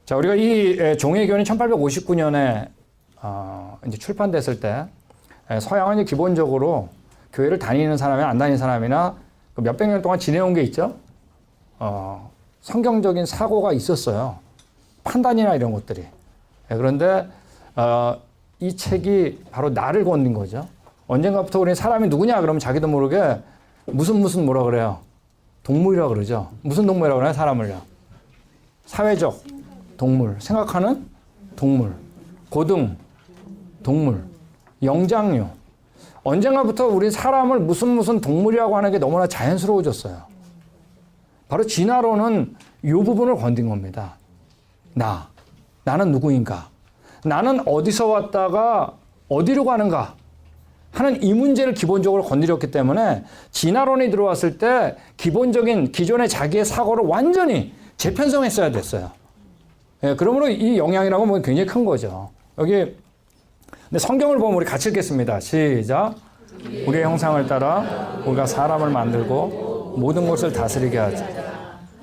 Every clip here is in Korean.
자, 우리가 이 종회교훈이 1859년에 이제 출판됐을 때 서양은 이제 기본적으로 교회를 다니는 사람이나 안 다니는 사람이나 몇백 년 동안 지내온 게 있죠. 성경적인 사고가 있었어요. 판단이나 이런 것들이. 그런데 이 책이 바로 나를 건든 거죠. 언젠가부터 우리 사람이 누구냐 그러면 자기도 모르게 무슨 뭐라 그래요. 동물이라 그러죠. 무슨 동물이라고 그러나요? 사람을요. 사회적 동물, 생각하는 동물, 고등 동물, 영장류. 언젠가부터 우리 사람을 무슨 동물이라고 하는 게 너무나 자연스러워졌어요. 바로 진화론은 이 부분을 건든 겁니다. 나는 누구인가? 나는 어디서 왔다가 어디로 가는가? 하는 이 문제를 기본적으로 건드렸기 때문에 진화론이 들어왔을 때 기본적인 기존의 자기의 사고를 완전히 재편성했어야 됐어요. 예, 그러므로 이 영향이라고 하면 굉장히 큰 거죠. 여기 근데 성경을 보면 우리 같이 읽겠습니다. 시작. 우리의 형상을 따라 우리가 사람을 만들고 모든 것을 다스리게 하자.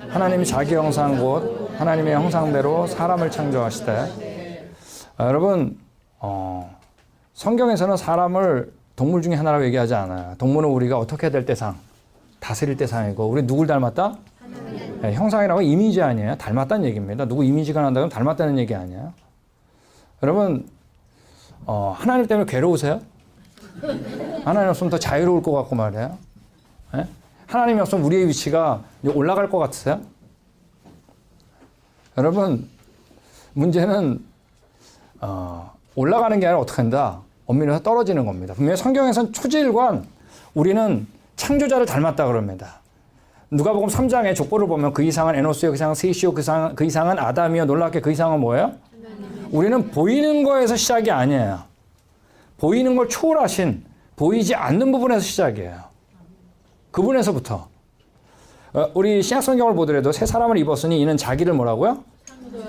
하나님이 자기 형상 곧 하나님의 형상대로 사람을 창조하시되. 여러분 성경에서는 사람을 동물 중에 하나라고 얘기하지 않아요. 동물은 우리가 어떻게 될 대상, 다스릴 대상이고 우리 누굴 닮았다? 네, 형상이라고 이미지 아니에요. 닮았다는 얘기입니다. 누구 이미지가 난다면 닮았다는 얘기 아니에요. 여러분 하나님 때문에 괴로우세요? 하나님 없으면 더 자유로울 것 같고 말이에요. 네? 하나님이 없으면 우리의 위치가 올라갈 것 같으세요? 여러분 문제는 올라가는 게 아니라 어떻게 한다? 엄밀히 떨어지는 겁니다. 분명히 성경에서는 초지일관 우리는 창조자를 닮았다 그럽니다. 누가복음 3장의 족보를 보면 그 이상은 에노스요, 그 이상은 셋이요, 그 이상은 아담이요. 놀랍게 그 이상은 뭐예요? 우리는 보이는 거에서 시작이 아니에요. 보이는 걸 초월하신 보이지 않는 부분에서 시작이에요. 그분에서부터. 우리 신약 성경을 보더라도 새 사람을 입었으니 이는 자기를 뭐라고요?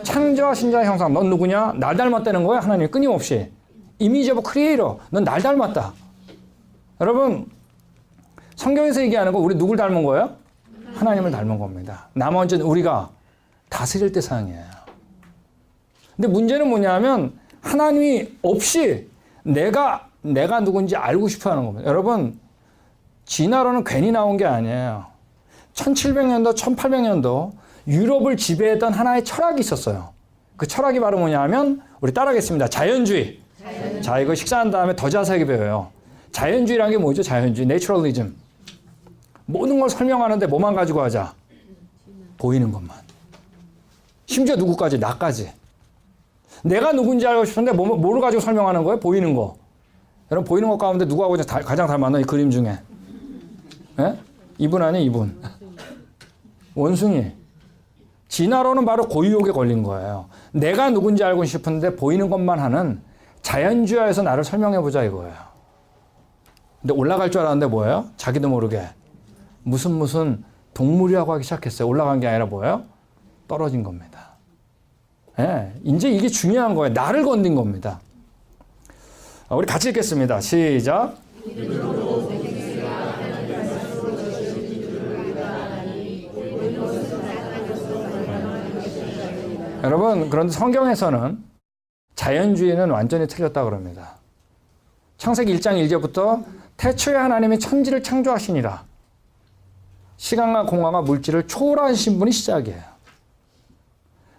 창조하신 자의 형상. 넌 누구냐? 날 닮았다는 거예요. 하나님 끊임없이. 이미지 오브 크리에이터. 넌 날 닮았다. 여러분 성경에서 얘기하는 거 우리 누굴 닮은 거예요? 하나님을 닮은 겁니다. 나머지는 우리가 다스릴 대상이에요. 근데 문제는 뭐냐면 하나님이 없이 내가 누군지 알고 싶어 하는 겁니다. 여러분 진화론은 괜히 나온 게 아니에요. 1700년도, 1800년도 유럽을 지배했던 하나의 철학이 있었어요. 그 철학이 바로 뭐냐면 우리 따라하겠습니다. 자연주의. 자, 이거 식사한 다음에 더 자세하게 배워요. 자연주의라는 게 뭐죠? 자연주의, 내추럴리즘. 모든 걸 설명하는데 뭐만 가지고 하자? 보이는 것만. 심지어 누구까지? 나까지. 내가 누군지 알고 싶은데 뭐를 가지고 설명하는 거예요? 보이는 거. 여러분 보이는 것 가운데 누구하고 가장 닮았나? 이 그림 중에. 예? 이분 아니 이분. 원숭이. 진화론은 바로 고유욕에 걸린 거예요. 내가 누군지 알고 싶은데 보이는 것만 하는 자연주의에서 나를 설명해보자 이거예요. 근데 올라갈 줄 알았는데 뭐예요? 자기도 모르게 무슨 동물이라고 하기 시작했어요. 올라간 게 아니라 뭐예요? 떨어진 겁니다. 예, 이제 이게 중요한 거예요. 나를 건든 겁니다. 우리 같이 읽겠습니다. 시작. 여러분 그런데 성경에서는 자연주의는 완전히 틀렸다 그럽니다. 창세기 1장 1절부터 태초에 하나님이 천지를 창조하시니라. 시간과 공간과 물질을 초월하신 분이 시작이에요.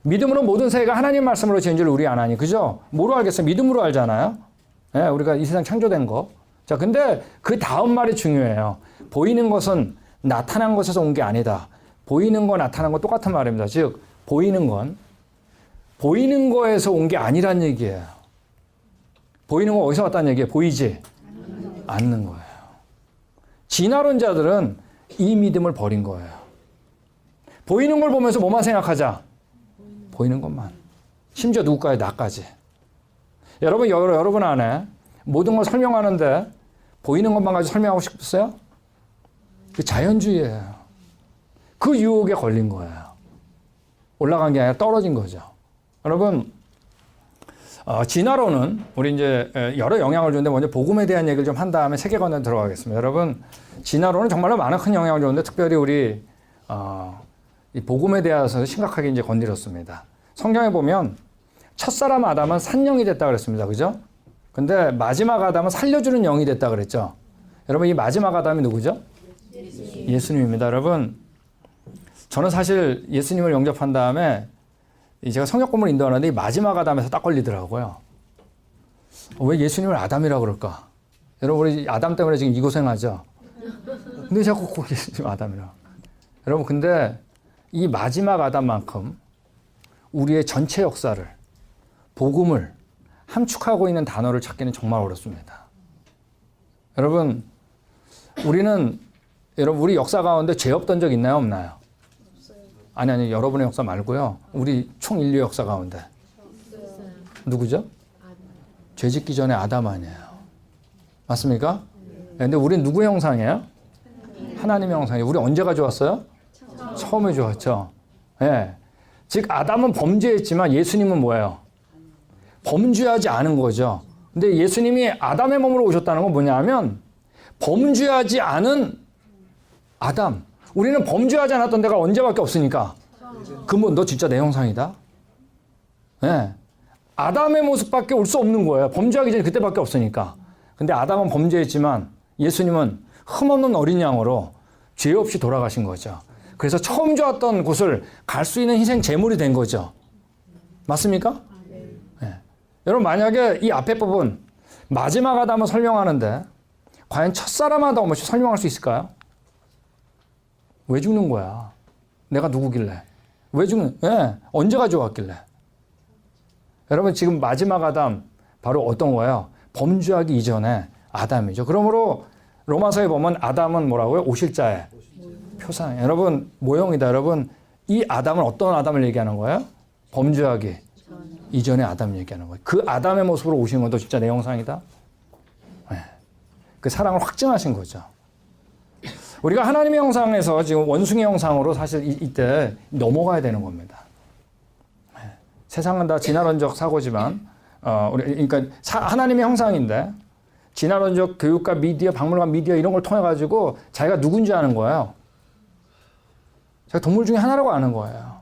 믿음으로 모든 세계가 하나님 말씀으로 지은 줄 우리 안 하니 그죠? 뭐로 알겠어요? 믿음으로 알잖아요. 네, 우리가 이 세상 창조된 거. 자, 근데 그 다음 말이 중요해요. 보이는 것은 나타난 것에서 온 게 아니다. 보이는 거 나타난 거 똑같은 말입니다. 즉 보이는 건 보이는 거에서 온 게 아니란 얘기예요. 보이는 거 어디서 왔다는 얘기예요? 보이지 않는 거예요. 진화론자들은 이 믿음을 버린 거예요. 보이는 걸 보면서 뭐만 생각하자? 보이는 것만. 심지어 누구까지? 나까지. 여러분 안에 모든 걸 설명하는데 보이는 것만 가지고 설명하고 싶었어요? 그 자연주의예요. 그 유혹에 걸린 거예요. 올라간 게 아니라 떨어진 거죠. 여러분 진화론은 우리 이제 여러 영향을 주는데 먼저 복음에 대한 얘기를 좀 한 다음에 세계관에 들어가겠습니다. 여러분 진화론은 정말로 많은 큰 영향을 주는데 특별히 우리 이 복음에 대해서 심각하게 이제 건드렸습니다. 성경에 보면 첫사람 아담은 산영이 됐다 그랬습니다. 그죠? 근데 마지막 아담은 살려주는 영이 됐다 그랬죠. 여러분 이 마지막 아담이 누구죠? 예수님입니다. 여러분 저는 사실 예수님을 영접한 다음에 제가 성역 공부를 인도하는데 이 마지막 아담에서 딱 걸리더라고요. 왜 예수님을 아담이라고 그럴까? 여러분 우리 아담 때문에 지금 이 고생하죠. 근데 자꾸 꼭 예수님 아담이라고. 여러분 근데 이 마지막 아담만큼 우리의 전체 역사를 복음을 함축하고 있는 단어를 찾기는 정말 어렵습니다. 여러분 우리 역사 가운데 죄 없던 적 있나요 없나요? 아니 여러분의 역사 말고요. 우리 총 인류 역사 가운데 누구죠? 죄 짓기 전에 아담 아니에요. 맞습니까? 근데 우리는 누구의 형상이에요? 하나님의 형상이에요. 우리 언제가 좋았어요? 처음에 좋았죠. 예. 즉 아담은 범죄했지만 예수님은 뭐예요? 범죄하지 않은 거죠. 근데 예수님이 아담의 몸으로 오셨다는 건 뭐냐면 범죄하지 않은 아담. 우리는 범죄하지 않았던 데가 언제밖에 없으니까. 그러면 너 진짜 내 형상이다. 예. 아담의 모습밖에 올 수 없는 거예요. 범죄하기 전에 그때밖에 없으니까. 근데 아담은 범죄했지만 예수님은 흠없는 어린 양으로 죄 없이 돌아가신 거죠. 그래서 처음 좋았던 곳을 갈 수 있는 희생 제물이 된 거죠. 맞습니까? 네. 여러분 만약에 이 앞에 부분 마지막 아담을 설명하는데 과연 첫사람 아담을 설명할 수 있을까요? 왜 죽는 거야? 내가 누구길래? 왜 죽는? 네. 언제가 좋았길래? 여러분 지금 마지막 아담 바로 어떤 거예요? 범죄하기 이전에 아담이죠. 그러므로 로마서에 보면 아담은 뭐라고요? 오실자의 표상. 여러분 모형이다. 여러분 이 아담은 어떤 아담을 얘기하는 거예요? 범죄하기 이전의 아담 얘기하는 거예요. 그 아담의 모습으로 오신 것도 진짜 내 형상이다. 네. 그 사랑을 확증하신 거죠. 우리가 하나님의 형상에서 지금 원숭이 형상으로 사실 이때 넘어가야 되는 겁니다. 네. 세상은 다 진화론적 사고지만 그러니까 하나님의 형상인데 진화론적 교육과 미디어, 박물관 미디어 이런 걸 통해 가지고 자기가 누군지 아는 거예요. 자기가 동물 중에 하나라고 아는 거예요.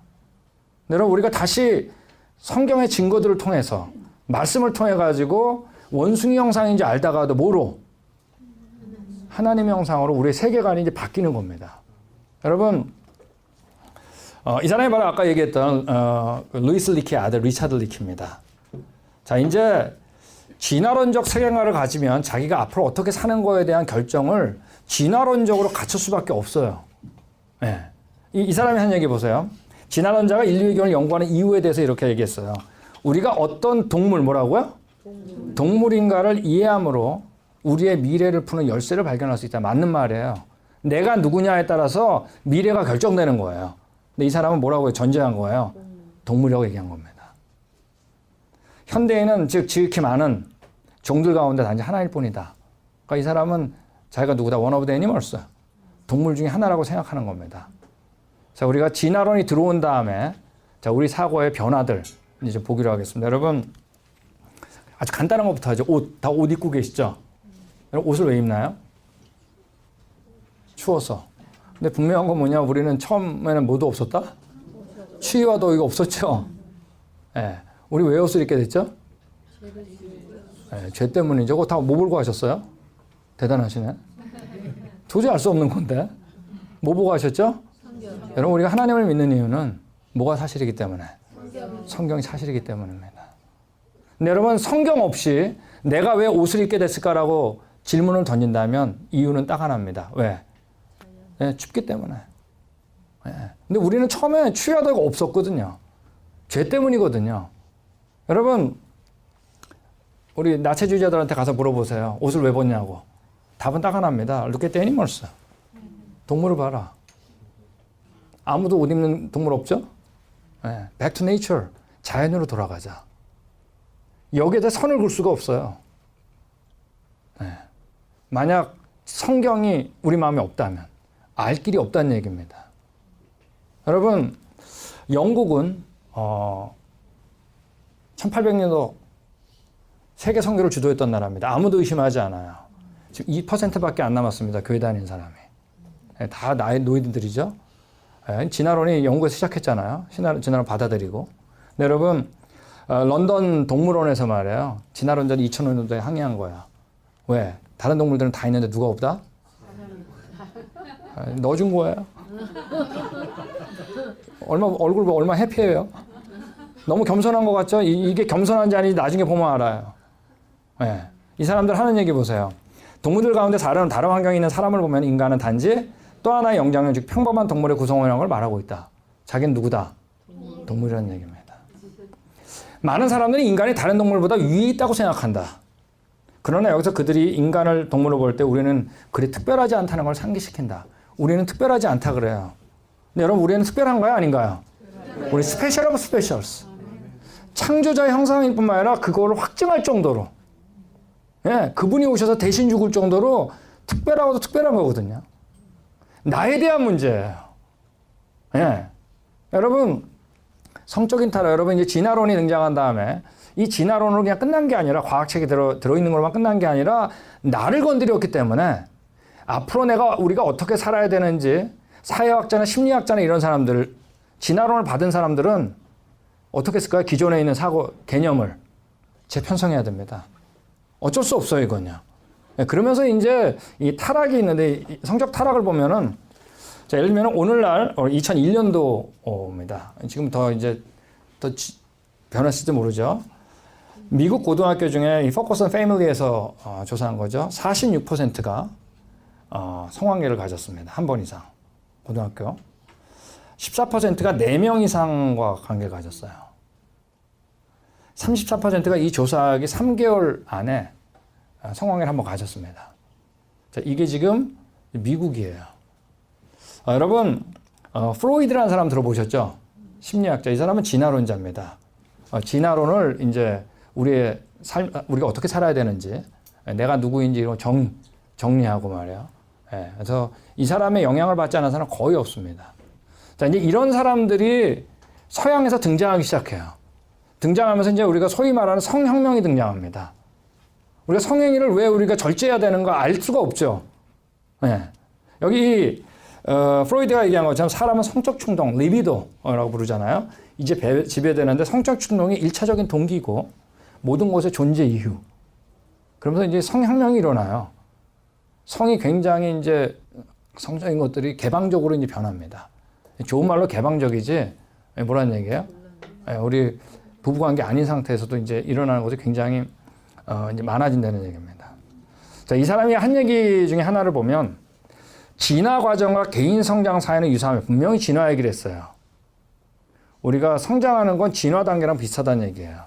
여러분 우리가 다시 성경의 증거들을 통해서 말씀을 통해 가지고 원숭이 형상인지 알다가도 뭐로? 하나님의 형상으로 우리의 세계관이 이제 바뀌는 겁니다. 여러분 이 사람이 바로 아까 얘기했던 루이스 리키의 아들 리차드 리키입니다. 자 이제 진화론적 세계관을 가지면 자기가 앞으로 어떻게 사는 거에 대한 결정을 진화론적으로 갖출 수밖에 없어요. 네. 이 사람이 한 얘기 보세요. 진화론자가 인류의 기원을 연구하는 이유에 대해서 이렇게 얘기했어요. 우리가 어떤 동물 뭐라고요? 동물인가를 이해함으로 우리의 미래를 푸는 열쇠를 발견할 수 있다. 맞는 말이에요. 내가 누구냐에 따라서 미래가 결정되는 거예요. 근데 이 사람은 뭐라고 전제한 거예요? 동물이라고 얘기한 겁니다. 현대인은 즉 지극히 많은 종들 가운데 단지 하나일 뿐이다. 그러니까 이 사람은 자기가 누구다? one of the animals. 동물 중에 하나라고 생각하는 겁니다. 자, 우리가 진화론이 들어온 다음에 자, 우리 사고의 변화들 이제 좀 보기로 하겠습니다. 여러분 아주 간단한 것부터 하죠. 다 옷 입고 계시죠? 여러분 옷을 왜 입나요? 추워서. 근데 분명한 건 뭐냐? 우리는 처음에는 뭐도 없었다? 추위와 더위가 없었죠? 예. 네. 우리 왜 옷을 입게 됐죠? 네, 죄 때문이죠. 그거 다 뭐 보고 하셨어요? 대단하시네. 도저히 알 수 없는 건데. 뭐 보고 하셨죠? 성경. 여러분 우리가 하나님을 믿는 이유는 뭐가 사실이기 때문에? 성경이 사실이기 때문입니다. 근데 여러분 성경 없이 내가 왜 옷을 입게 됐을까라고 질문을 던진다면 이유는 딱 하나입니다. 왜? 네, 춥기 때문에. 네. 근데 우리는 처음에 추위하다가 없었거든요. 죄 때문이거든요. 여러분 우리 나체주의자들한테 가서 물어보세요. 옷을 왜 벗냐고. 답은 딱 하나입니다. Look at the animals. 동물을 봐라. 아무도 옷 입는 동물 없죠? 네. Back to nature. 자연으로 돌아가자. 여기에다 선을 긋을 수가 없어요. 네. 만약 성경이 우리 마음에 없다면 알 길이 없다는 얘기입니다. 여러분 영국은 1800년도 세계 선교를 주도했던 나라입니다. 아무도 의심하지 않아요. 지금 2%밖에 안 남았습니다. 교회 다니는 사람이. 다 나의 노인들이죠. 진화론이 영국에서 시작했잖아요. 진화론 받아들이고. 근데 여러분, 런던 동물원에서 말이에요. 진화론자들이 2005년도에 항의한 거야. 왜? 다른 동물들은 다 있는데 누가 없다? 넣어준 거예요. 얼굴 보고 얼마 해피해요. 너무 겸손한 것 같죠? 이게 겸손한지 아닌지 나중에 보면 알아요. 네. 이 사람들 하는 얘기 보세요. 동물들 가운데 다른 환경에 있는 사람을 보면 인간은 단지 또 하나의 영장력, 즉 평범한 동물의 구성원이라는 걸 말하고 있다. 자기는 누구다? 동물이라는 얘기입니다. 많은 사람들이 인간이 다른 동물보다 위에 있다고 생각한다. 그러나 여기서 그들이 인간을 동물로 볼 때 우리는 그리 특별하지 않다는 걸 상기시킨다. 우리는 특별하지 않다 그래요. 근데 여러분, 우리는 특별한가요? 아닌가요? 우리 스페셜 오브 스페셜스. 창조자의 형상일 뿐만 아니라 그거를 확증할 정도로, 예, 그분이 오셔서 대신 죽을 정도로 특별하고도 특별한 거거든요. 나에 대한 문제예요. 예. 여러분, 성적인 타락, 여러분 이제 진화론이 등장한 다음에 이 진화론으로 그냥 끝난 게 아니라 과학책에 들어있는 것만 끝난 게 아니라 나를 건드렸기 때문에 앞으로 우리가 어떻게 살아야 되는지 사회학자나 심리학자나 이런 사람들, 진화론을 받은 사람들은 어떻게 했을까요? 기존에 있는 사고, 개념을 재편성해야 됩니다. 어쩔 수 없어요, 이건요. 그러면서 이제 이 타락이 있는데, 성적 타락을 보면은, 자, 예를 들면 오늘날, 2001년도입니다. 지금 더 변했을지 모르죠. 미국 고등학교 중에 이 포커스 온 패밀리에서 조사한 거죠. 46%가 성관계를 가졌습니다. 한 번 이상. 고등학교. 14%가 4명 이상과 관계를 가졌어요. 34%가 이 조사하기 3개월 안에 성관계를 한번 가졌습니다. 자, 이게 지금 미국이에요. 여러분, 프로이드라는 사람 들어보셨죠? 심리학자. 이 사람은 진화론자입니다. 진화론을 이제 우리가 어떻게 살아야 되는지, 내가 누구인지 이런 정리하고 말이에요. 예, 그래서 이 사람의 영향을 받지 않은 사람은 거의 없습니다. 자, 이제 이런 사람들이 서양에서 등장하기 시작해요. 등장하면서 이제 우리가 소위 말하는 성혁명이 등장합니다. 우리가 성행위를 왜 우리가 절제해야 되는가 알 수가 없죠. 예. 여기 프로이드가 얘기한 것처럼 사람은 성적 충동, 리비도라고 부르잖아요. 이제 지배되는데 성적 충동이 1차적인 동기고 모든 것의 존재 이유. 그러면서 이제 성혁명이 일어나요. 성이 굉장히 이제 성적인 것들이 개방적으로 이제 변합니다. 좋은 말로 개방적이지 뭐라는 얘기예요? 우리 부부관계 아닌 상태에서도 이제 일어나는 것이 굉장히 이제 많아진다는 얘기입니다. 자, 이 사람이 한 얘기 중에 하나를 보면 진화 과정과 개인 성장 사이는 유사하며 분명히 진화 얘기를 했어요. 우리가 성장하는 건 진화 단계랑 비슷하다는 얘기예요.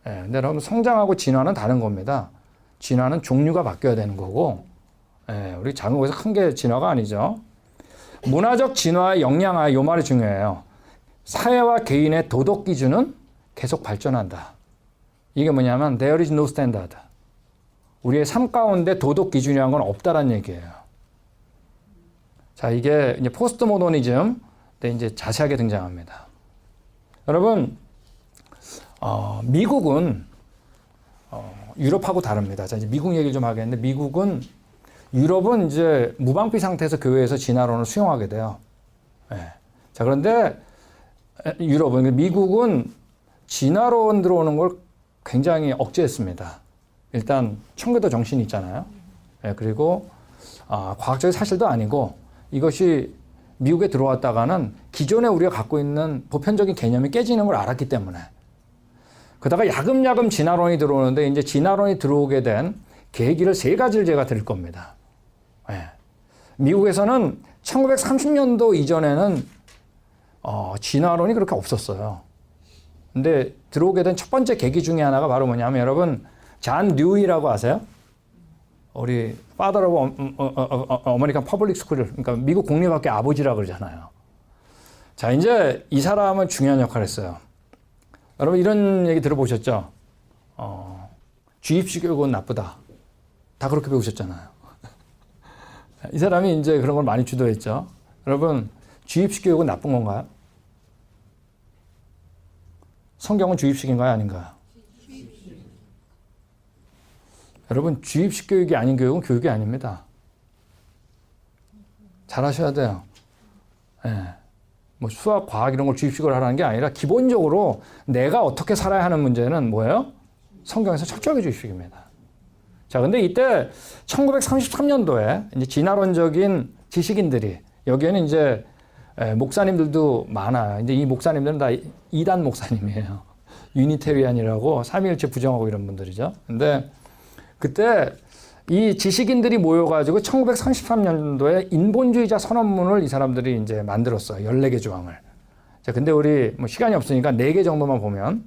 예, 근데 여러분 성장하고 진화는 다른 겁니다. 진화는 종류가 바뀌어야 되는 거고, 예, 우리 작은 거에서 큰 게 진화가 아니죠. 문화적 진화의 영향하 이 말이 중요해요. 사회와 개인의 도덕 기준은 계속 발전한다. 이게 뭐냐면 there is no standard. 우리의 삶 가운데 도덕 기준이라는 건 없다라는 얘기예요. 자, 이게 이제 포스트 모더니즘 때 이제 자세하게 등장합니다. 여러분, 미국은 유럽하고 다릅니다. 자, 이제 미국 얘기를 좀 하겠는데, 유럽은 이제 무방비 상태에서 교회에서 진화론을 수용하게 돼요. 네. 자, 그런데 미국은 진화론 들어오는 걸 굉장히 억제했습니다. 일단 청교도 정신이 있잖아요. 네, 그리고 과학적인 사실도 아니고 이것이 미국에 들어왔다가는 기존에 우리가 갖고 있는 보편적인 개념이 깨지는 걸 알았기 때문에. 그러다가 야금야금 진화론이 들어오는데 이제 진화론이 들어오게 된 계기를 3가지를 제가 드릴 겁니다. 네. 미국에서는 1930년도 이전에는 진화론이 그렇게 없었어요. 근데 들어오게 된 첫 번째 계기 중에 하나가 바로 뭐냐면 여러분 잔 류이라고 아세요? 우리 Father of American Public School, 그러니까 미국 공립학교 아버지라고 그러잖아요. 자, 이제 이 사람은 중요한 역할을 했어요. 여러분 이런 얘기 들어보셨죠? 주입식 교육은 나쁘다. 다 그렇게 배우셨잖아요. 이 사람이 이제 그런 걸 많이 주도했죠. 여러분, 주입식 교육은 나쁜 건가요? 성경은 주입식인가요? 아닌가요? 여러분, 주입식 교육이 아닌 교육은 교육이 아닙니다. 잘 하셔야 돼요. 네. 뭐 수학, 과학 이런 걸 주입식으로 하라는 게 아니라 기본적으로 내가 어떻게 살아야 하는 문제는 뭐예요? 성경에서 철저하게 주입식입니다. 자, 근데 이때 1933년도에 이제 진화론적인 지식인들이 여기에는 이제 목사님들도 많아요. 이제 이 목사님들은 다 이단 목사님이에요. 유니테리안이라고 삼위일체 부정하고 이런 분들이죠. 근데 그때 이 지식인들이 모여가지고 1933년도에 인본주의자 선언문을 이 사람들이 이제 만들었어요. 14개 조항을. 자, 근데 우리 뭐 시간이 없으니까 4개 정도만 보면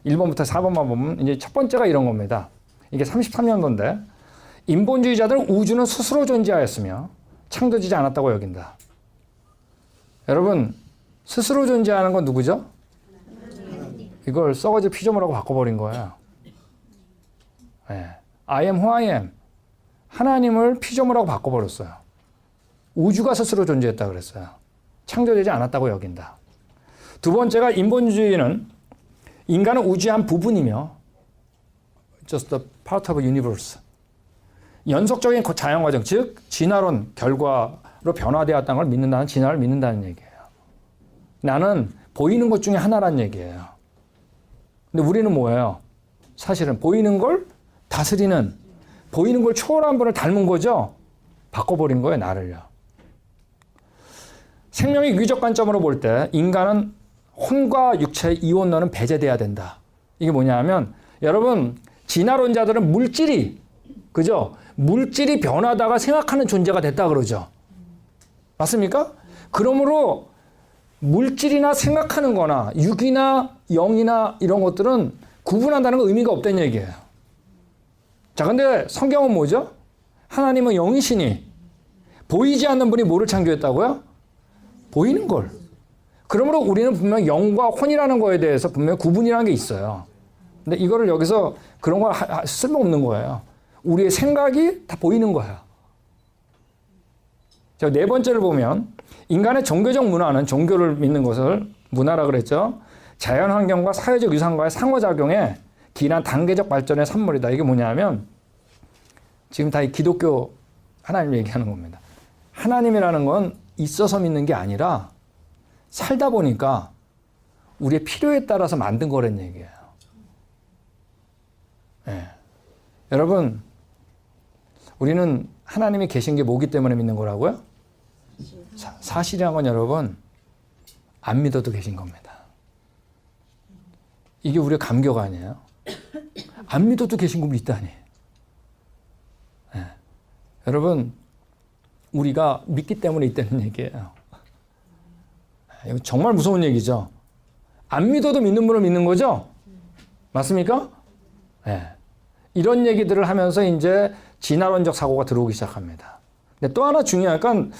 1번부터 4번만 보면 이제 첫 번째가 이런 겁니다. 이게 33년도인데 인본주의자들은 우주는 스스로 존재하였으며 창조되지 않았다고 여긴다. 여러분, 스스로 존재하는 건 누구죠? 이걸 썩어질 피조물하고 바꿔버린 거예요. 네. I am who I am. 하나님을 피조물하고 바꿔버렸어요. 우주가 스스로 존재했다 그랬어요. 창조되지 않았다고 여긴다. 두 번째가 인본주의는 인간은 우주의 한 부분이며 just a part of a universe. 연속적인 자연과정, 즉 진화론 결과로 변화되었다는 걸 믿는다는 진화를 믿는다는 얘기예요. 나는 보이는 것 중에 하나란 얘기예요. 근데 우리는 뭐예요? 사실은 보이는 걸 다스리는, 보이는 걸 초월한 분을 닮은 거죠? 바꿔버린 거예요, 나를요. 생명의 유기적 관점으로 볼 때 인간은 혼과 육체의 이원론은 배제돼야 된다. 이게 뭐냐 하면 여러분, 진화론자들은 물질이, 그죠? 물질이 변하다가 생각하는 존재가 됐다 그러죠. 맞습니까? 그러므로 물질이나 생각하는 거나 육이나 영이나 이런 것들은 구분한다는 건 의미가 없다는 얘기예요. 자, 근데 성경은 뭐죠? 하나님은 영이시니 보이지 않는 분이 뭐를 창조했다고요? 보이는 걸. 그러므로 우리는 분명 영과 혼이라는 거에 대해서 분명 구분이라는 게 있어요. 근데 이거를 여기서 그런 거 쓸모없는 거예요. 우리의 생각이 다 보이는 거야. 자, 네 번째를 보면 인간의 종교적 문화는, 종교를 믿는 것을 문화라 그랬죠. 자연환경과 사회적 유산과의 상호작용에 기인한 단계적 발전의 산물이다. 이게 뭐냐면 지금 다 이 기독교 하나님 얘기하는 겁니다. 하나님이라는 건 있어서 믿는 게 아니라 살다 보니까 우리의 필요에 따라서 만든 거란 얘기예요. 네. 여러분, 우리는 하나님이 계신 게 뭐기 때문에 믿는 거라고요? 사실이란 건 여러분, 안 믿어도 계신 겁니다. 이게 우리의 감격 아니에요? 안 믿어도 계신 분 믿다니. 네. 여러분, 우리가 믿기 때문에 있다는 얘기예요. 이거 정말 무서운 얘기죠. 안 믿어도 믿는 분을 믿는 거죠? 맞습니까? 네. 이런 얘기들을 하면서 이제 진화론적 사고가 들어오기 시작합니다. 근데 또 하나 중요한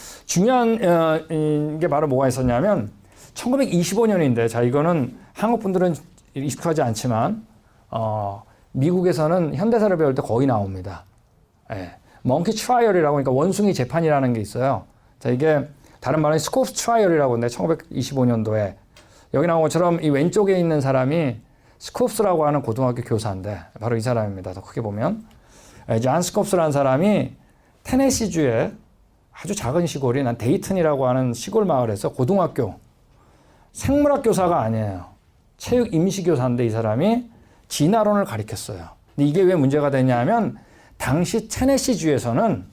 게 바로 뭐가 있었냐면 1925년인데, 자, 이거는 한국 분들은 익숙하지 않지만 미국에서는 현대사를 배울 때 거의 나옵니다. 예. 멍키 트라이얼이라고, 그러니까 원숭이 재판이라는 게 있어요. 자, 이게 다른 말은 스코프 트라이얼이라고 하는데 1925년도에 여기 나온 것처럼 이 왼쪽에 있는 사람이 스콥스라고 하는 고등학교 교사인데 바로 이 사람입니다. 더 크게 보면 존 스콥스라는 사람이 테네시주의 아주 작은 시골이 난 데이튼이라고 하는 시골 마을에서 고등학교 생물학 교사가 아니에요. 체육 임시 교사인데 이 사람이 진화론을 가르쳤어요. 근데 이게 왜 문제가 되냐면 당시 테네시주에서는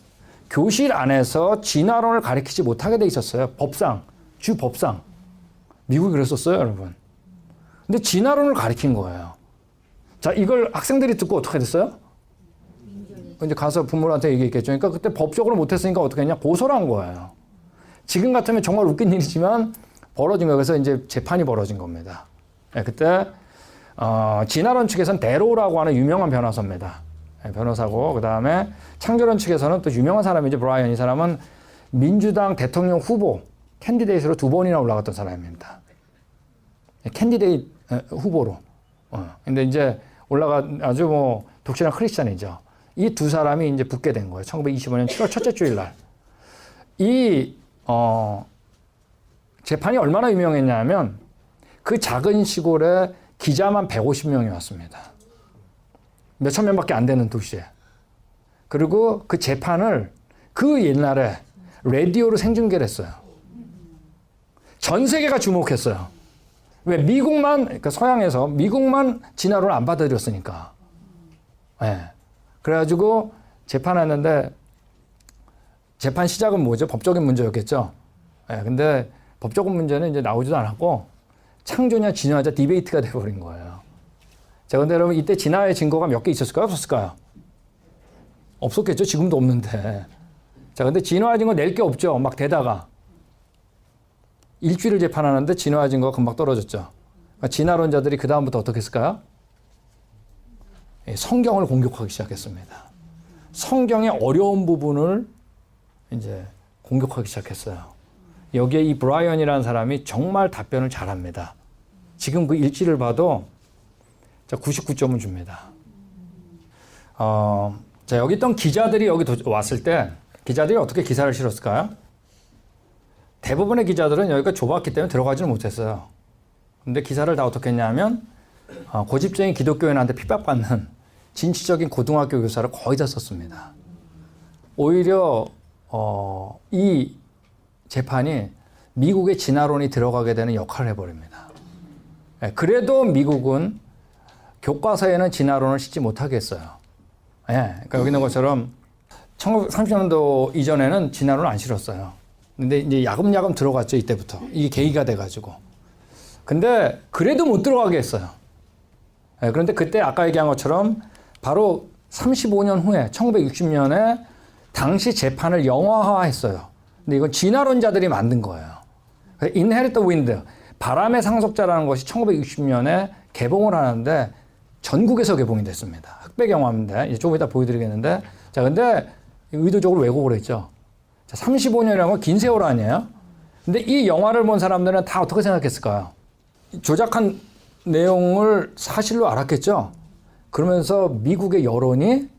교실 안에서 진화론을 가르치지 못하게 돼 있었어요. 법상, 주 법상. 미국이 그랬었어요, 여러분. 근데 진화론을 가르친 거예요. 자, 이걸 학생들이 듣고 어떻게 됐어요? 이제 가서 부모한테 얘기했겠죠. 그러니까 그때 법적으로 못했으니까 어떻게 했냐? 고소를 한 거예요. 지금 같으면 정말 웃긴 일이지만 벌어진 거예요. 그래서 이제 재판이 벌어진 겁니다. 네, 그때 진화론 측에서는 데로우라고 하는 유명한 변호사입니다. 네, 변호사고, 그 다음에 창조론 측에서는 또 유명한 사람이죠. 브라이언. 이 사람은 민주당 대통령 후보 캔디데이트로 2번이나 올라갔던 사람입니다. 캔디데이트 후보로. 근데 이제 아주 뭐 독실한 크리스찬이죠. 이 두 사람이 이제 붙게 된 거예요. 1925년 7월 첫째 주일 날. 이 재판이 얼마나 유명했냐면 그 작은 시골에 기자만 150명이 왔습니다. 몇천 명밖에 안 되는 도시에. 그리고 그 재판을 그 옛날에 라디오로 생중계를 했어요. 전 세계가 주목했어요. 왜? 미국만, 그러니까 서양에서 미국만 진화론을 안 받아들였으니까. 예. 그래가지고 재판했는데, 재판 시작은 뭐죠? 법적인 문제였겠죠. 예. 근데 법적인 문제는 이제 나오지도 않았고, 창조냐 진화자 디베이트가 돼버린 거예요. 자, 근데 여러분, 이때 진화의 증거가 몇 개 있었을까요? 없었을까요? 없었겠죠. 지금도 없는데. 자, 근데 진화 증거 낼 게 없죠. 막 대다가. 일주일을 재판하는데 진화 증거가 금방 떨어졌죠. 그러니까 진화론자들이 그다음부터 어떻게 했을까요? 성경을 공격하기 시작했습니다. 성경의 어려운 부분을 이제 공격하기 시작했어요. 여기에 이 브라이언이라는 사람이 정말 답변을 잘합니다. 지금 그 일지를 봐도 99점을 줍니다. 자, 여기 있던 기자들이 여기 왔을 때 기자들이 어떻게 기사를 실었을까요? 대부분의 기자들은 여기가 좁았기 때문에 들어가지는 못했어요. 근데 기사를 다 어떻게 했냐면 고집쟁이 기독교인한테 핍박받는 진취적인 고등학교 교사를 거의 다 썼습니다. 오히려 이 재판이 미국의 진화론이 들어가게 되는 역할을 해버립니다. 그래도 미국은 교과서에는 진화론을 싣지 못하게 했어요. 그러니까 여기 있는 것처럼 1930년도 이전에는 진화론을 안 실었어요. 근데 이제 야금야금 들어갔죠, 이때부터. 이게 계기가 돼가지고. 근데 그래도 못 들어가게 했어요. 그런데 그때 아까 얘기한 것처럼 바로 35년 후에 1960년에 당시 재판을 영화화했어요. 근데 이건 진화론자들이 만든 거예요. Inherit the Wind, 바람의 상속자라는 것이 1960년에 개봉을 하는데 전국에서 개봉이 됐습니다. 흑백 영화인데 이제 조금 이따 보여드리겠는데, 자, 근데 의도적으로 왜곡을 했죠. 35년이라는 건 긴 세월 아니에요? 근데 이 영화를 본 사람들은 다 어떻게 생각했을까요? 조작한 내용을 사실로 알았겠죠? 그러면서 미국의 여론이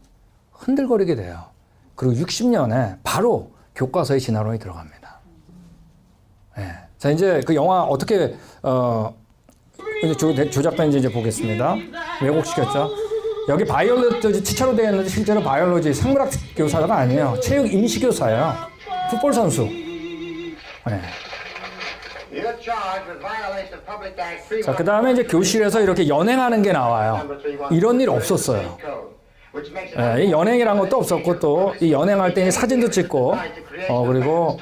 흔들거리게 돼요. 그리고 60년에 바로 교과서에 진화론이 들어갑니다. 자, 이제 그 영화 어떻게, 이제 조작된 이제 보겠습니다. 왜곡시켰죠? 여기 바이올로지 티처로 되어 있는데 실제로 바이올로지 생물학 교사가 아니에요. 체육 임시 교사예요. 풋볼 선수. 자, 그 다음에 이제 교실에서 이렇게 연행하는 게 나와요. 이런 일 없었어요. 이 연행이란 것도 없었고, 또 이 연행할 때 사진도 찍고, 그리고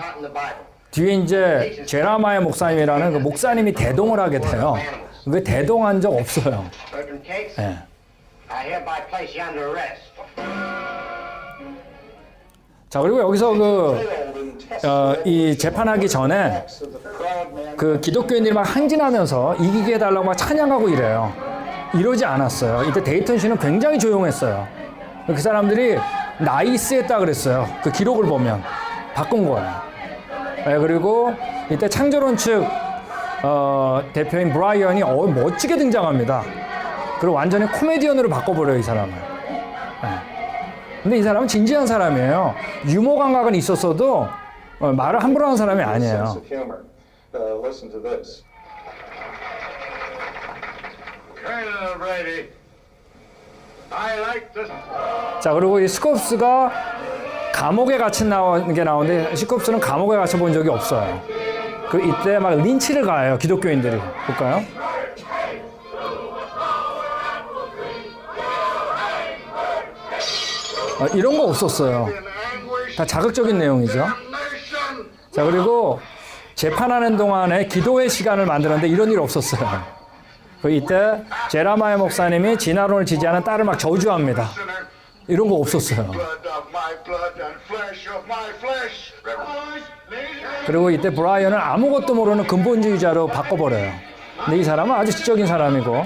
뒤에 이제 제라마야 목사님이라는 그 목사님이 대동을 하게 돼요. 그 대동한 적 없어요. 자, 그리고 여기서 이 재판하기 전에 그 기독교인들이 막 항진하면서 이기게 해달라고 막 찬양하고 이래요. 이러지 않았어요. 이때 데이턴 시는 굉장히 조용했어요. 그 사람들이 나이스했다 그랬어요. 그 기록을 보면. 바꾼 거예요. 그리고 이때 창조론 측 대표인 브라이언이 멋지게 등장합니다. 그리고 완전히 코미디언으로 바꿔버려요, 이 사람을. 근데 이 사람은 진지한 사람이에요. 유머 감각은 있었어도 말을 함부로 하는 사람이 아니에요. 자, 그리고 이 스콥스가 감옥에 갇힌 게 나오는데, 스콥스는 감옥에 갇혀본 적이 없어요. 이때 막 린치를 가해요, 기독교인들이. 볼까요? 이런 거 없었어요. 다 자극적인 내용이죠. 자, 그리고 재판하는 동안에 기도의 시간을 만들었는데 이런 일 없었어요. 이때 제라마야 목사님이 진화론을 지지하는 딸을 막 저주합니다. 이런 거 없었어요. 그리고 이때 브라이언은 아무것도 모르는 근본주의자로 바꿔버려요. 근데 이 사람은 아주 지적인 사람이고,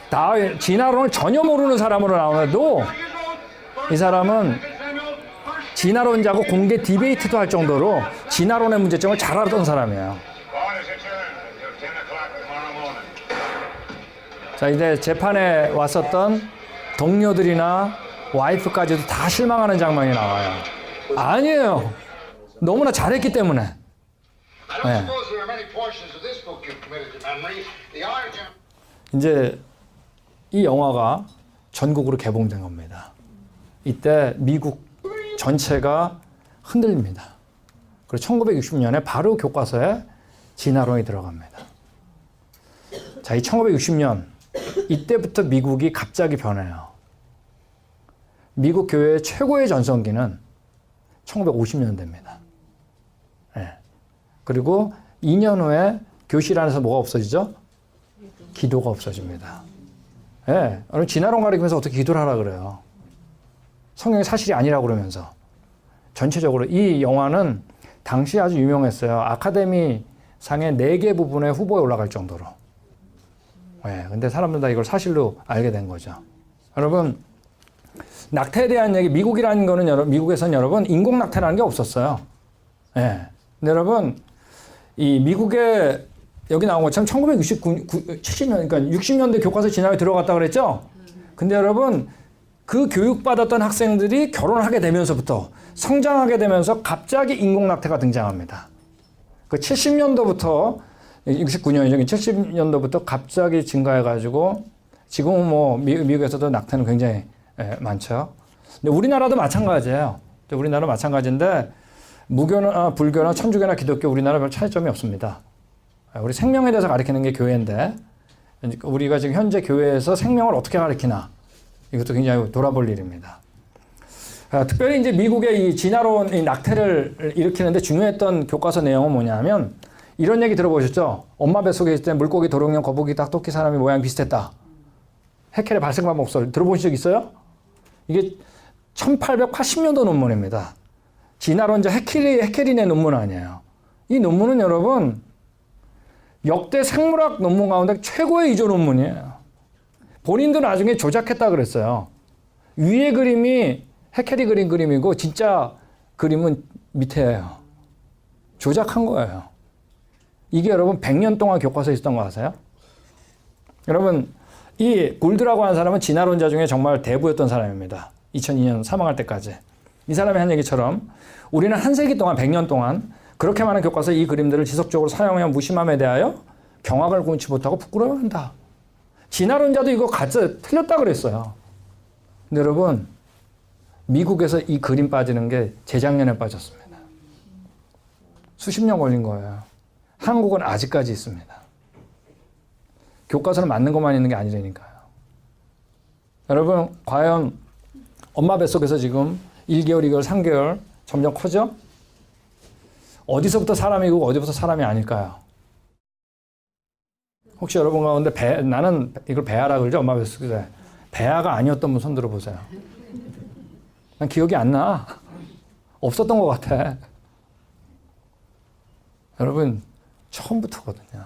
다 진화론을 전혀 모르는 사람으로 나오는데도 이 사람은 진화론자고 공개 디베이트도 할 정도로 진화론의 문제점을 잘 알았던 사람이에요. 자, 이제 재판에 왔었던 동료들이나 와이프까지도 다 실망하는 장면이 나와요. 아니에요. 너무나 잘했기 때문에. 이제 이 영화가 전국으로 개봉된 겁니다. 이때 미국 전체가 흔들립니다. 그리고 1960년에 바로 교과서에 진화론이 들어갑니다. 자, 이 1960년 이때부터 미국이 갑자기 변해요. 미국 교회의 최고의 전성기는 1950년대입니다. 네. 그리고 2년 후에 교실 안에서 뭐가 없어지죠? 기도가 없어집니다. 네. 진화론 가리키면서 어떻게 기도를 하라 그래요? 성경이 사실이 아니라고 그러면서. 전체적으로 이 영화는 당시 아주 유명했어요. 아카데미 상의 4개 부분에 후보에 올라갈 정도로. 네. 근데 사람들 다 이걸 사실로 알게 된 거죠. 여러분, 낙태에 대한 얘기, 미국이라는 거는 미국에서는 여러분 인공 낙태라는 게 없었어요. 예. 네. 근데 여러분 이 미국에 여기 나온 것처럼 70년, 그러니까 60년대 교과서 진학에 들어갔다 그랬죠. 근데 여러분 그 교육받았던 학생들이 결혼을 하게 되면서부터 성장하게 되면서 갑자기 인공 낙태가 등장합니다. 그 70년도부터 69년이죠. 70년도부터 갑자기 증가해가지고 지금은 뭐 미국에서도 낙태는 굉장히 많죠. 근데 우리나라도 마찬가지예요. 우리나라 마찬가지인데 무교나 불교나 천주교나 기독교 우리나라 별 차이점이 없습니다. 우리 생명에 대해서 가르치는 게 교회인데 우리가 지금 현재 교회에서 생명을 어떻게 가르치나 이것도 굉장히 돌아볼 일입니다. 특별히 이제 미국의 이 진화론, 이 낙태를 일으키는데 중요했던 교과서 내용은 뭐냐면 이런 얘기 들어보셨죠? 엄마 뱃속에 있을 때 물고기, 도롱뇽, 거북이, 닭, 토끼, 사람이 모양이 비슷했다. 해켈의 발생 방법설 들어보신 적 있어요? 이게 1880년도 논문입니다. 진화론자 해켈이 낸 논문 아니에요. 이 논문은 여러분 역대 생물학 논문 가운데 최고의 이조 논문이에요. 본인도 나중에 조작했다 그랬어요. 위에 그림이 해켈이 그린 그림이고 진짜 그림은 밑에예요. 조작한 거예요. 이게 여러분 100년 동안 교과서에 있었던 거 아세요? 여러분 이 골드라고 하는 사람은 진화론자 중에 정말 대부였던 사람입니다. 2002년 사망할 때까지. 이 사람이 한 얘기처럼 우리는 한 세기 동안 100년 동안 그렇게 많은 교과서 이 그림들을 지속적으로 사용하여 무심함에 대하여 경악을 금치 못하고 부끄러워한다. 진화론자도 이거 가짜 틀렸다 그랬어요. 근데 여러분 미국에서 이 그림 빠지는 게 재작년에 빠졌습니다. 수십 년 걸린 거예요. 한국은 아직까지 있습니다. 교과서는 맞는 것만 있는 게 아니라니까요. 여러분 과연 엄마 뱃속에서 지금 1개월, 2개월, 3개월 점점 커져? 어디서부터 사람이고 어디부터 사람이 아닐까요? 혹시 여러분 가운데 나는 이걸 배아라 그러죠? 엄마 뱃속에. 배아가 아니었던 분 손 들어보세요. 난 기억이 안 나. 없었던 것 같아. 여러분 처음부터거든요.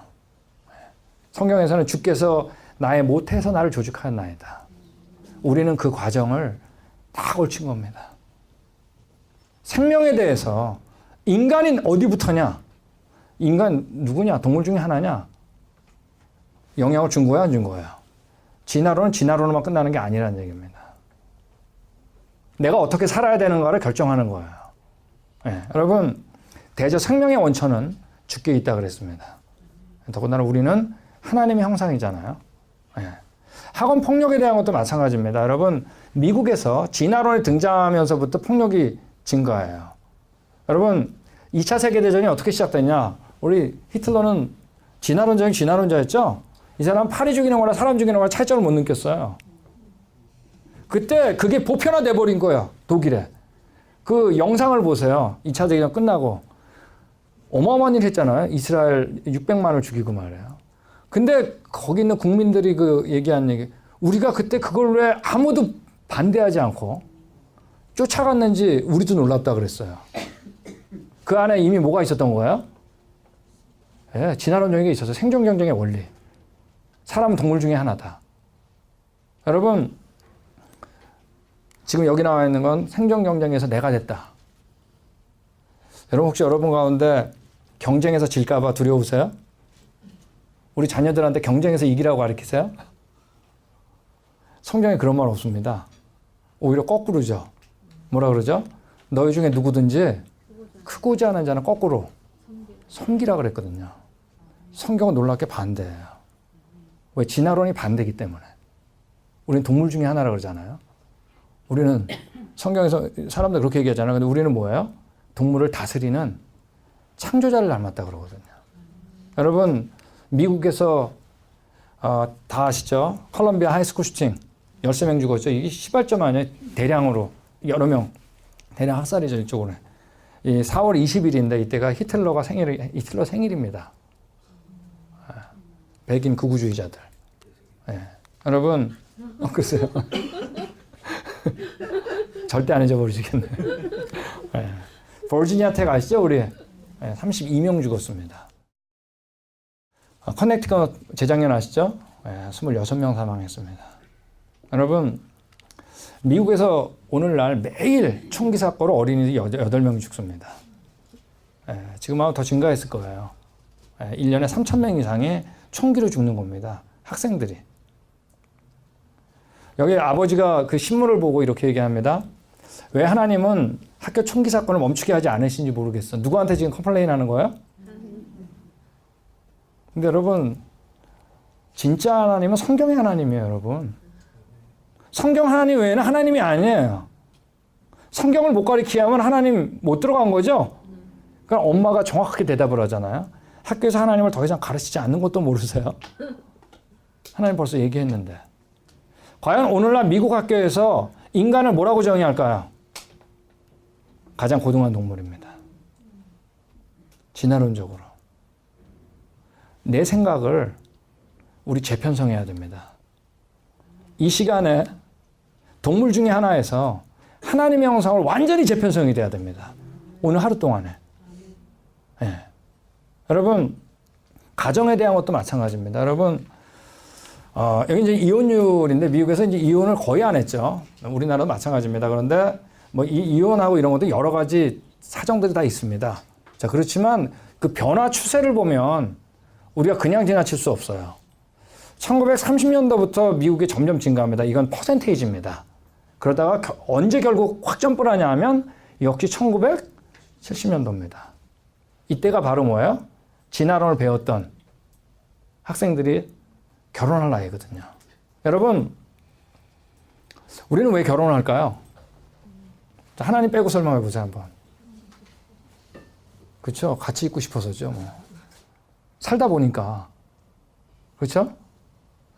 성경에서는 주께서 나의 못해서 나를 조직한 나이다. 우리는 그 과정을 다 걸친 겁니다. 생명에 대해서 인간인 어디부터냐? 인간 누구냐? 동물 중에 하나냐? 영향을 준 거야, 안 준 거예요? 진화론은 진화론으로만 끝나는 게 아니라는 얘기입니다. 내가 어떻게 살아야 되는가를 결정하는 거예요. 네, 여러분, 대저 생명의 원천은 주께 있다 그랬습니다. 더군다나 우리는 하나님의 형상이잖아요. 네. 학원 폭력에 대한 것도 마찬가지입니다. 여러분, 미국에서 진화론이 등장하면서부터 폭력이 증가해요. 여러분, 2차 세계대전이 어떻게 시작됐냐? 우리 히틀러는 진화론적인 진화론자였죠? 이 사람은 파리 죽이는 거나 사람 죽이는 거나 차이점을 못 느꼈어요. 그때 그게 보편화돼 버린 거야, 독일에. 그 영상을 보세요. 2차 대전 끝나고. 어마어마한 일 했잖아요. 이스라엘 600만을 죽이고 말이에요. 근데 거기 있는 국민들이 그 얘기한 얘기, 우리가 그때 그걸 왜 아무도 반대하지 않고 쫓아갔는지 우리도 놀랍다 그랬어요. 그 안에 이미 뭐가 있었던 거예요? 예, 진화론적인 게 있어서 생존 경쟁의 원리. 사람은 동물 중에 하나다. 여러분, 지금 여기 나와 있는 건 생존 경쟁에서 내가 됐다. 여러분 혹시 여러분 가운데 경쟁에서 질까 봐 두려우세요? 우리 자녀들한테 경쟁에서 이기라고 가르치세요? 성경에 그런 말 없습니다. 오히려 거꾸로죠. 뭐라 그러죠? 너희 중에 누구든지 크고자 하는 자는 거꾸로 섬기라 그랬거든요. 성경은 놀랍게 반대예요. 왜? 진화론이 반대이기 때문에. 우리는 동물 중에 하나라 그러잖아요. 우리는 성경에서 사람들 그렇게 얘기하잖아요. 근데 우리는 뭐예요? 동물을 다스리는 창조자를 닮았다 그러거든요. 여러분 미국에서 다 아시죠? 컬럼비아 하이스쿨 슈팅 13명 죽었죠. 이게 시발점 아니에요. 대량으로 여러 명 대량 학살이죠. 이쪽으로. 이 4월 20일인데 이때가 히틀러 생일입니다. 백인 극우주의자들. 예. 여러분 글쎄요. 절대 안 잊어버리시겠네요. 예. 버지니아 텍 아시죠? 우리 32명 죽었습니다. 커넥티컷 재작년 아시죠? 26명 사망했습니다. 여러분 미국에서 오늘날 매일 총기 사고로 어린이들이 8명이 죽습니다. 지금 아마 더 증가했을 거예요. 1년에 3,000명 이상이 총기로 죽는 겁니다. 학생들이. 여기 아버지가 그 신문을 보고 이렇게 얘기합니다. 왜 하나님은 학교 총기 사건을 멈추게 하지 않으신지 모르겠어. 누구한테 지금 컴플레인 하는 거예요? 근데 여러분 진짜 하나님은 성경의 하나님이에요. 여러분 성경 하나님 외에는 하나님이 아니에요. 성경을 못 가리키게 하면 하나님 못 들어간 거죠. 그러니까 엄마가 정확하게 대답을 하잖아요. 학교에서 하나님을 더 이상 가르치지 않는 것도 모르세요? 하나님 벌써 얘기했는데. 과연 오늘날 미국 학교에서 인간을 뭐라고 정의할까요? 가장 고등한 동물입니다. 진화론적으로. 내 생각을 우리 재편성해야 됩니다. 이 시간에 동물 중에 하나에서 하나님의 형상을 완전히 재편성이 돼야 됩니다. 오늘 하루 동안에. 네. 여러분 가정에 대한 것도 마찬가지입니다. 여러분 여기 이제 이혼율인데 미국에서 이제 이혼을 거의 안 했죠. 우리나라도 마찬가지입니다. 그런데 뭐 이혼하고 이런 것도 여러 가지 사정들이 다 있습니다. 자, 그렇지만 그 변화 추세를 보면 우리가 그냥 지나칠 수 없어요. 1930년도부터 미국이 점점 증가합니다. 이건 퍼센테이지입니다. 그러다가 언제 결국 확전불하냐 하면 역시 1970년도입니다. 이때가 바로 뭐예요? 진화론을 배웠던 학생들이 결혼할 나이거든요. 여러분, 우리는 왜 결혼을 할까요? 하나님 빼고 설명해 보세요, 한번. 그렇죠? 같이 있고 싶어서죠, 뭐. 살다 보니까. 그렇죠?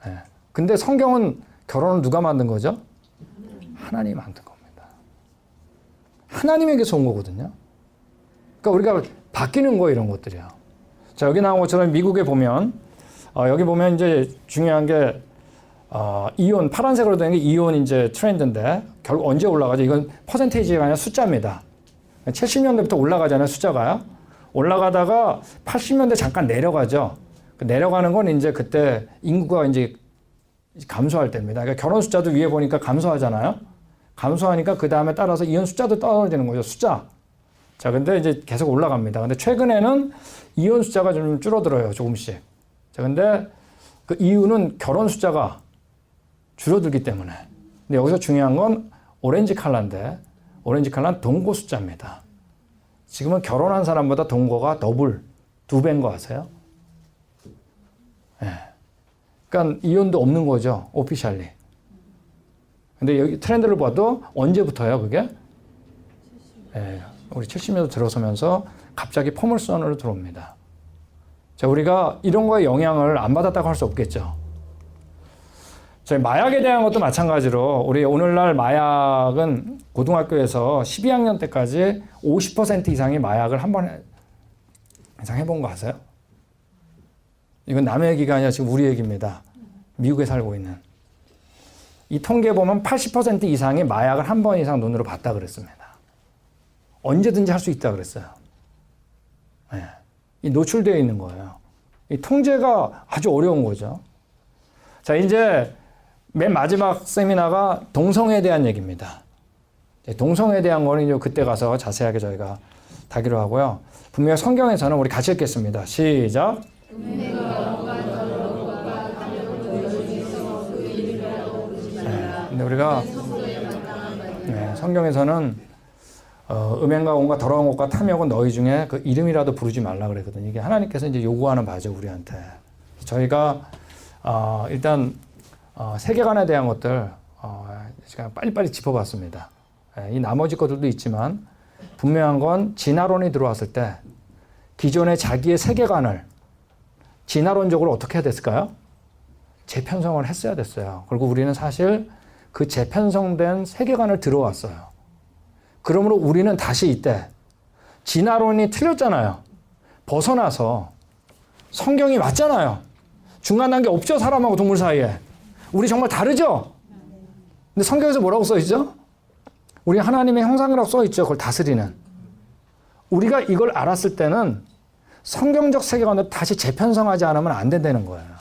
네. 근데 성경은 결혼을 누가 만든 거죠? 하나님이 만든 겁니다. 하나님에게서 온 거거든요. 그러니까 우리가 바뀌는 거예요, 이런 것들이요. 자, 여기 나온 것처럼 미국에 보면, 여기 보면 이제 중요한 게, 이혼, 파란색으로 된 게 이혼 이제 트렌드인데, 결국 언제 올라가죠? 이건 퍼센테이지가 아니라 숫자입니다. 70년대부터 올라가잖아요, 숫자가요. 올라가다가 80년대 잠깐 내려가죠. 내려가는 건 이제 그때 인구가 이제 감소할 때입니다. 그러니까 결혼 숫자도 위에 보니까 감소하잖아요. 감소하니까 그 다음에 따라서 이혼 숫자도 떨어지는 거죠, 숫자. 자, 근데 이제 계속 올라갑니다. 근데 최근에는 이혼 숫자가 좀 줄어들어요, 조금씩. 자, 근데 그 이유는 결혼 숫자가 줄어들기 때문에. 근데 여기서 중요한 건 오렌지 컬러인데, 오렌지 컬러는 동거 숫자입니다. 지금은 결혼한 사람보다 동거가 더블, 2배인 거 아세요? 예. 그러니까 이혼도 없는 거죠, 오피셜리. 근데 여기 트렌드를 봐도 언제부터요, 그게? 예. 우리 70년대 들어서면서 갑자기 포물선으로 들어옵니다. 자, 우리가 이런 거에 영향을 안 받았다고 할 수 없겠죠. 자, 마약에 대한 것도 마찬가지로 우리 오늘날 마약은 고등학교에서 12학년 때까지 50% 이상이 마약을 한 번 이상 해본 거 아세요? 이건 남의 얘기가 아니라 지금 우리 얘기입니다. 미국에 살고 있는. 이 통계 보면 80% 이상이 마약을 한 번 이상 눈으로 봤다 그랬습니다. 언제든지 할 수 있다 그랬어요. 네. 이 노출되어 있는 거예요. 이 통제가 아주 어려운 거죠. 자, 이제 맨 마지막 세미나가 동성애에 대한 얘기입니다. 동성애에 대한 거는 이제 그때 가서 자세하게 저희가 다기로 하고요. 분명히 성경에서는 우리 같이 읽겠습니다. 시작. 네, 근데 우리가 성경에서는 음행과 온갖 더러운 것과 탐욕은 너희 중에 그 이름이라도 부르지 말라 그랬거든요. 이게 하나님께서 이제 요구하는 바죠, 우리한테. 저희가 일단 세계관에 대한 것들 제가 빨리빨리 짚어봤습니다. 이 나머지 것들도 있지만 분명한 건 진화론이 들어왔을 때 기존의 자기의 세계관을 진화론적으로 어떻게 해야 됐을까요? 재편성을 했어야 됐어요. 그리고 우리는 사실 그 재편성된 세계관을 들어왔어요. 그러므로 우리는 다시 이때 진화론이 틀렸잖아요. 벗어나서 성경이 맞잖아요. 중간 단계 없죠? 사람하고 동물 사이에. 우리 정말 다르죠? 근데 성경에서 뭐라고 써있죠? 우리 하나님의 형상이라고 써있죠. 그걸 다스리는. 우리가 이걸 알았을 때는 성경적 세계관으로 다시 재편성하지 않으면 안 된다는 거예요.